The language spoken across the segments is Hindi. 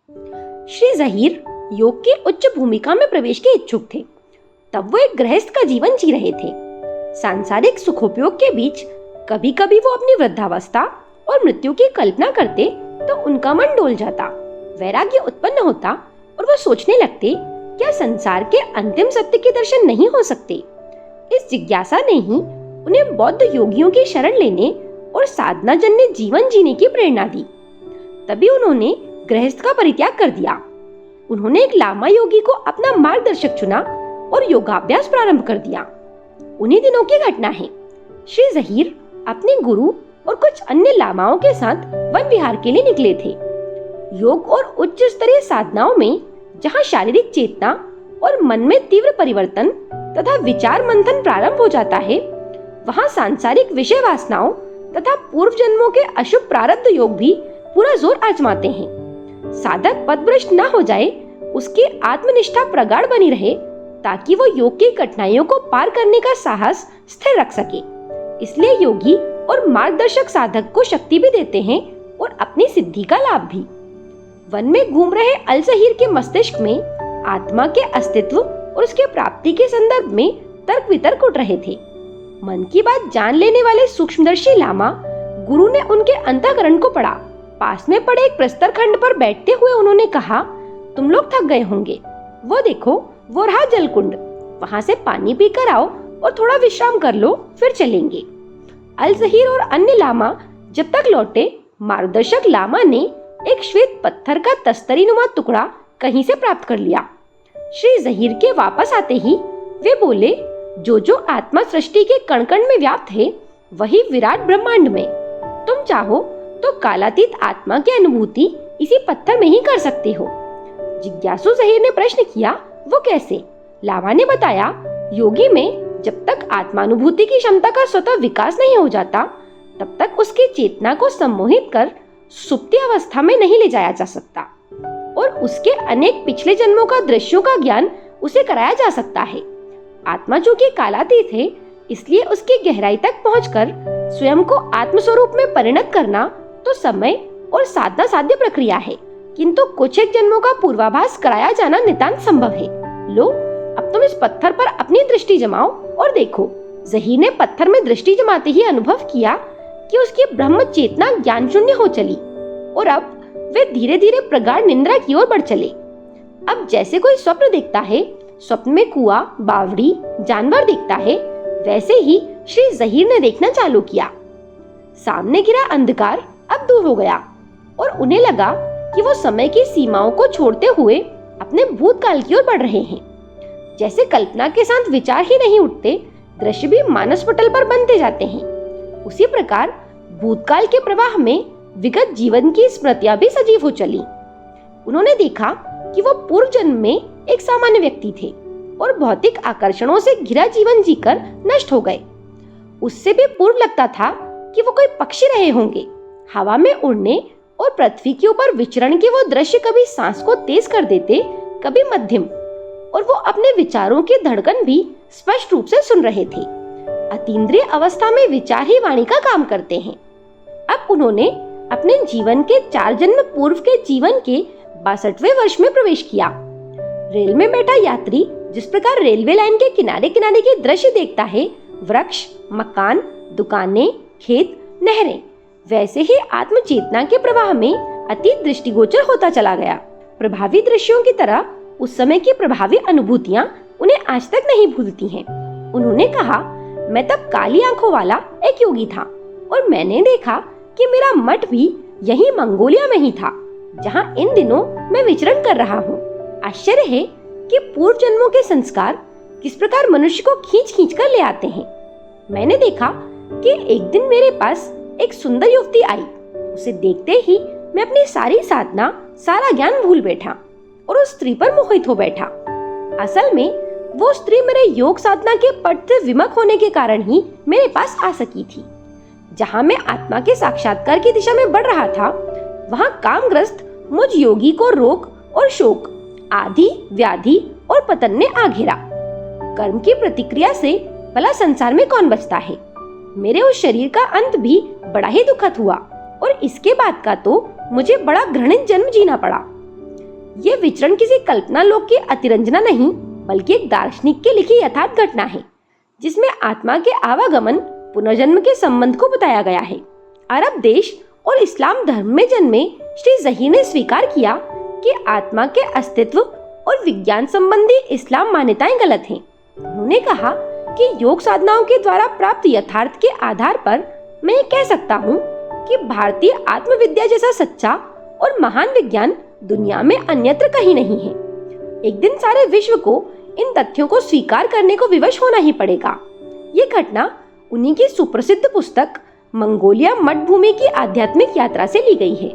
श्री जहीर योग की उच्च भूमिका में प्रवेश के इच्छुक थे। तब वो एक गृहस्थ का जीवन जी रहे थे। सांसारिक सुखोपयोग के बीच कभी कभी वो अपनी वृद्धावस्था और मृत्यु की कल्पना करते तो उनका मन डोल जाता, वैराग्य उत्पन्न होता और वो सोचने लगते, क्या संसार के अंतिम सत्य के दर्शन नहीं हो सकते। इस जिज्ञासा ने ही उन्हें बौद्ध योगियों की शरण लेने और साधना जन्य जीवन जीने की प्रेरणा दी। तभी उन्होंने गृहस्थ का परित्याग कर दिया। उन्होंने एक लामा योगी को अपना मार्गदर्शक चुना और योगाभ्यास प्रारंभ कर दिया। उन्हीं दिनों की घटना है। श्री जहीर अपने गुरु और कुछ अन्य लामाओं के साथ वन विहार के लिए निकले थे। योग और उच्च स्तरीय साधनाओं में जहाँ शारीरिक चेतना और मन में तीव्र परिवर्तन तथा विचार मंथन प्रारंभ हो जाता है, वहाँ सांसारिक विषय वासनाओं तथा पूर्व जन्मों के अशुभ प्रारब्ध योग भी पूरा जोर आजमाते हैं। साधक पथभ्रष्ट न हो जाए, उसकी आत्मनिष्ठा प्रगाढ़ बनी रहे, ताकि वो योग की कठिनाइयों को पार करने का साहस स्थिर रख सके। इसलिए योगी और मार्गदर्शक साधक को शक्ति भी देते हैं और अपनी सिद्धि का लाभ भी। वन में घूम रहे अल जहीर के मस्तिष्क में आत्मा के अस्तित्व और उसके प्राप्ति के संदर्भ में तर्क वितर्क उठ रहे थे। मन की बात जान लेने वाले सूक्ष्मदर्शी लामा गुरु ने उनके अंतःकरण को पढ़ा। पास में पड़े एक प्रस्तर खंड पर बैठते हुए उन्होंने कहा, तुम लोग थक गए होंगे, वो देखो वो रहा जलकुंड, वहां से पानी पीकर आओ और थोड़ा विश्राम कर लो, फिर चलेंगे। अल जहीर और अन्य लामा जब तक लौटे, मार्गदर्शक लामा ने एक श्वेत पत्थर का तस्तरीनुमा टुकड़ा कहीं से प्राप्त कर लिया। श्री जहीर के वापस आते ही वे बोले, जो आत्मा सृष्टि के कण कण में व्याप्त है, वही विराट ब्रह्मांड में। तुम चाहो तो कालातीत आत्मा की अनुभूति इसी पत्थर में ही कर सकते हो। जिज्ञासु जहीर ने प्रश्न किया, वो कैसे? लामा ने बताया, योगी में जब तक आत्मानुभूति की क्षमता का स्वतः विकास नहीं हो जाता, तब तक उसकी चेतना को सम्मोहित कर सुप्ति अवस्था में नहीं ले जाया जा सकता और उसके अनेक पिछले जन्मों का दृश्यों का ज्ञान उसे कराया जा सकता है। आत्मा जो कि कालातीत है, इसलिए उसकी गहराई तक पहुंचकर स्वयं को आत्मस्वरूप में परिणत करना तो समय और साधना साध्य प्रक्रिया है, किंतु कुछ एक जन्मों का पूर्वाभास कराया जाना नितांत संभव है। लो, अब तुम इस पत्थर पर अपनी दृष्टि जमाओ और देखो। जहीर ने पत्थर में दृष्टि जमाते ही अनुभव किया कि उसकी ब्रह्म चेतना ज्ञान शून्य हो चली और अब वे धीरे धीरे प्रगाढ़ निद्रा की ओर बढ़ चले। अब जैसे कोई स्वप्न देखता है, स्वप्न में कुआं, बावड़ी, जानवर दिखता है, वैसे ही श्री जहीर ने देखना चालू किया। सामने घिरा अंधकार अब दूर हो गया और उन्हें लगा कि वो समय की सीमाओं को छोड़ते हुए अपने भूतकाल की ओर बढ़ रहे हैं। जैसे कल्पना के साथ विचार ही नहीं उठते, दृश्य भी मानस पटल पर बनते जाते हैं, उसी प्रकार भूतकाल के प्रवाह में विगत जीवन की स्मृतियां भी सजीव हो चली। उन्होंने देखा कि वो पूर्व जन्म में एक सामान्य व्यक्ति थे और भौतिक आकर्षणों से घिरा जीवन जीकर नष्ट हो गए। उससे भी पूर्व लगता था कि वो कोई पक्षी रहे होंगे, हवा में उड़ने और पृथ्वी के ऊपर विचरण के वो दृश्य कभी सांस को तेज कर देते, कभी मध्यम, और वो अपने विचारों की धड़कन भी स्पष्ट रूप से सुन रहे थे। अतीन्द्रिय अवस्था में विचार ही वाणी का काम करते हैं। अब उन्होंने अपने जीवन के 4 जन्म पूर्व के जीवन के 62वें वर्ष में प्रवेश किया। रेल में बैठा यात्री जिस प्रकार रेलवे लाइन के किनारे किनारे के दृश्य देखता है, वृक्ष, मकान, दुकानें, खेत, नहरें, वैसे ही आत्म चेतना के प्रवाह में अतीत दृष्टिगोचर होता चला गया। प्रभावी दृश्यों की तरह उस समय की प्रभावी अनुभूतियां उन्हें आज तक नहीं भूलती हैं। उन्होंने कहा, मैं तब काली आंखों वाला एक योगी था और मैंने देखा कि मेरा मठ भी यही मंगोलिया में ही था, जहां इन दिनों मैं विचरण कर रहा हूँ। आश्चर्य है कि पूर्व जन्मों के संस्कार किस प्रकार मनुष्य को खींच खींच कर ले आते हैं। मैंने देखा कि एक दिन मेरे पास एक सुंदर युवती आई। उसे देखते ही मैं अपनी सारी साधना, सारा ज्ञान भूल बैठा और उस स्त्री पर मोहित हो बैठा। असल में वो स्त्री मेरे योग साधना के पट से विमुख होने के कारण ही मेरे पास आ सकी थी। जहाँ मैं आत्मा के साक्षात्कार की दिशा में बढ़ रहा था, वहाँ कामग्रस्त मुझ योगी को रोग और शोक, आदि, व्याधि और पतन ने आ घेरा। कर्म की प्रतिक्रिया से भला संसार में कौन बचता है। मेरे उस शरीर का अंत भी बड़ा ही दुखद हुआ और इसके बाद का तो मुझे बड़ा घृणित जन्म जीना पड़ा। ये विचरण किसी कल्पना लोक की अतिरंजना नहीं, बल्कि एक दार्शनिक के लिखी यथार्थ घटना है, जिसमें आत्मा के आवागमन पुनर्जन्म के संबंध को बताया गया है। अरब देश और इस्लाम धर्म में जन्मे श्री ज़हीर ने स्वीकार किया कि आत्मा के अस्तित्व और विज्ञान संबंधी इस्लाम मान्यताएं गलत हैं। उन्होंने कहा कि योग साधनाओं के द्वारा प्राप्त यथार्थ के आधार पर मैं कह सकता हूँ कि भारतीय आत्मविद्या जैसा सच्चा और महान विज्ञान दुनिया में अन्यत्र कहीं नहीं है। एक दिन सारे विश्व को इन तथ्यों को स्वीकार करने को विवश होना ही पड़ेगा। ये घटना उन्हीं की सुप्रसिद्ध पुस्तक मंगोलिया मठ भूमि की आध्यात्मिक यात्रा से ली गई है।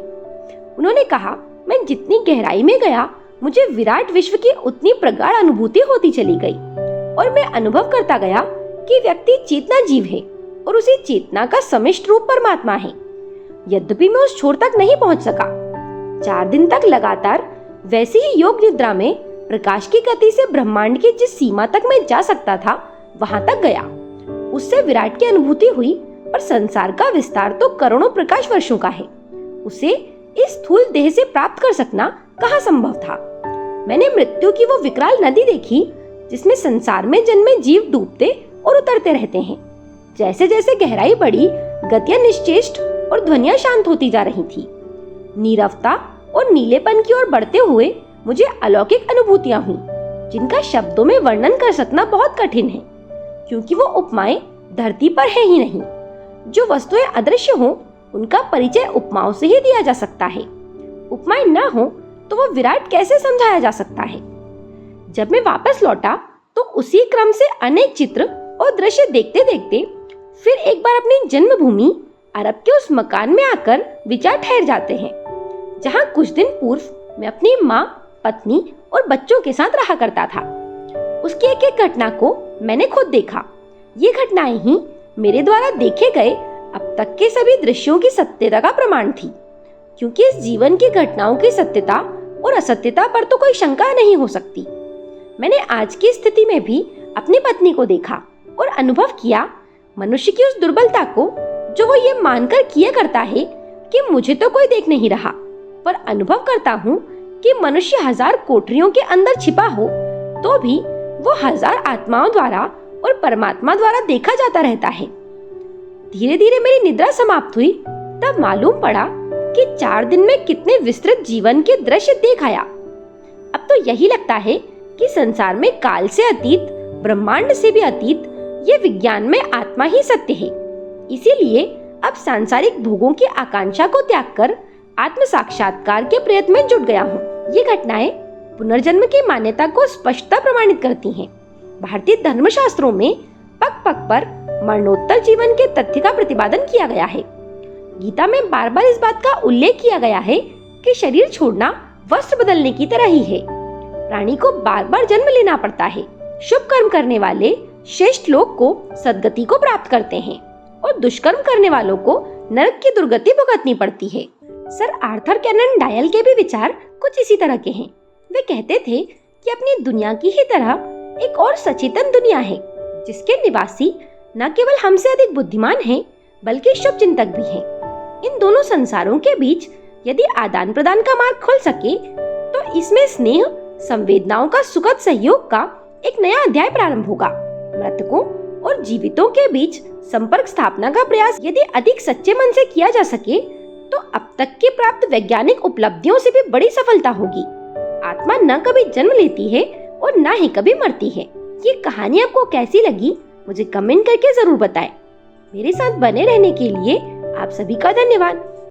उन्होंने कहा, मैं जितनी गहराई में गया, मुझे विराट विश्व की उतनी प्रगाढ़ अनुभूति होती चली गई और मैं अनुभव करता गया कि व्यक्ति चेतना जीव है और उसी चेतना का समिष्ट रूप परमात्मा है। यद्यपि मैं उस छोर तक नहीं पहुंच सका। 4 दिन तक लगातार वैसी ही योग निद्रा में प्रकाश की गति से ब्रह्मांड की जिस सीमा तक मैं जा सकता था, वहां तक गया। उससे विराट की अनुभूति हुई, पर संसार का विस्तार तो करोड़ों प्रकाश वर्षों का है। उसे इस स्थूल देह से प्राप्त कर सकना कहाँ संभव था। मैंने मृत्यु की वो विकराल नदी देखी, जिसमें संसार में जन्मे जीव डूबते और उतरते रहते हैं। जैसे जैसे गहराई बढ़ी, गतियां निश्चेष्ट और ध्वनियां शांत होती जा रही थी। नीरवता और नीलेपन की ओर बढ़ते हुए मुझे अलौकिक अनुभूतियां हुई, जिनका शब्दों में वर्णन कर सकना बहुत कठिन है, क्योंकि वो उपमाएं धरती पर है ही नहीं। जो वस्तुएं अदृश्य हों, उनका परिचय उपमाओं से ही दिया जा सकता है। उपमाएं न हो तो वो विराट कैसे समझाया जा सकता है। जब मैं वापस लौटा तो उसी क्रम से अनेक चित्र और दृश्य देखते देखते फिर एक बार अपनी जन्मभूमि अरब के उस मकान में आकर विचार ठहर जाते हैं, जहां कुछ दिन पूर्व मैं अपनी माँ, पत्नी और बच्चों के साथ रहा करता था। उसकी एक एक घटना को मैंने खुद देखा। ये घटनाएं ही मेरे द्वारा देखे गए अब तक के सभी दृश्यों की सत्यता का प्रमाण थी, क्योंकि इस जीवन की घटनाओं की सत्यता और असत्यता पर तो कोई शंका नहीं हो सकती। मैंने आज की स्थिति में भी अपनी पत्नी को देखा और अनुभव किया मनुष्य की उस दुर्बलता को, जो वो ये मानकर किया करता है कि मुझे तो कोई देख नहीं रहा, पर अनुभव करता हूँ कि मनुष्य 1000 कोठरियों के अंदर छिपा हो तो भी वो 1000 आत्माओं द्वारा और परमात्मा द्वारा देखा जाता रहता है। धीरे धीरे मेरी निद्रा समाप्त हुई, तब मालूम पड़ा कि 4 दिन में कितने विस्तृत जीवन के दृश्य देख आया। अब तो यही लगता है कि संसार में काल से अतीत, ब्रह्मांड से भी अतीत, ये विज्ञान में आत्मा ही सत्य है। इसीलिए अब सांसारिक भोगों की आकांक्षा को त्याग कर आत्म साक्षात्कार के प्रयत्न में जुट गया हूँ। ये घटनाएं पुनर्जन्म की मान्यता को स्पष्टता प्रमाणित करती हैं। भारतीय धर्मशास्त्रों में पग पग पर मरणोत्तर जीवन के तथ्य का प्रतिपादन किया गया है। गीता में बार बार इस बात का उल्लेख किया गया है कि शरीर छोड़ना वस्त्र बदलने की तरह ही है। प्राणी को बार बार जन्म लेना पड़ता है। शुभ कर्म करने वाले श्रेष्ठ लोक को सद्गति को प्राप्त करते हैं और दुष्कर्म करने वालों को नरक की दुर्गति भुगतनी पड़ती है। सर आर्थर कैनन डायल के भी विचार कुछ इसी तरह के हैं। वे कहते थे कि अपनी दुनिया की ही तरह एक और सचेतन दुनिया है, जिसके निवासी न केवल हमसे अधिक बुद्धिमान हैं, बल्कि शुभ चिंतक भी हैं। इन दोनों संसारों के बीच यदि आदान प्रदान का मार्ग खुल सके, तो इसमें स्नेह, संवेदनाओं का सुखद सहयोग का एक नया अध्याय प्रारंभ होगा। मृतकों और जीवितों के बीच संपर्क स्थापना का प्रयास यदि अधिक सच्चे मन से किया जा सके, तो अब तक की प्राप्त वैज्ञानिक उपलब्धियों से भी बड़ी सफलता होगी। आत्मा न कभी जन्म लेती है और न ही कभी मरती है। ये कहानी आपको कैसी लगी, मुझे कमेंट करके जरूर बताएं। मेरे साथ बने रहने के लिए आप सभी का धन्यवाद।